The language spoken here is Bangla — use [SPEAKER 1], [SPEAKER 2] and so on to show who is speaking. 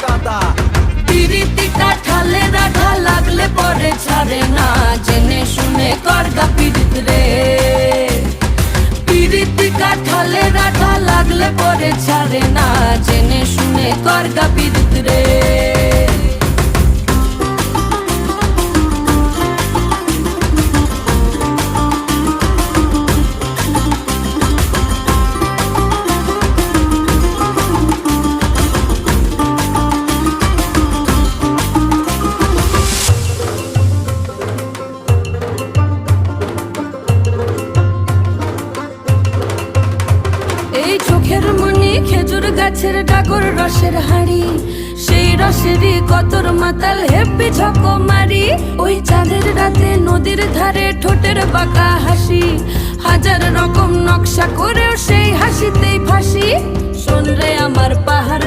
[SPEAKER 1] গাদা।
[SPEAKER 2] পিরিতি কাঠালে রাধা লাগলে পরে ছাড়ে না, জেনে শুনে করগা পিরিত রে। পিরিতি কাঠালে রাধা লাগলে পরে ছাড়ে না, জেনে শুনে করগা পিরিত রে। এই চোখের মনি খেজুর গাছের ডাগর রসের হাড়ি, সেই রসেরই কতর মাতাল হেপি ঝকো মারি। ওই চাঁদের রাতে নদীর ধারে ঠোঁটের বাঁকা হাসি, হাজার রকম নকশা করেও সেই হাসিতেই ফাঁসি। শোন রে আমার পাহাড়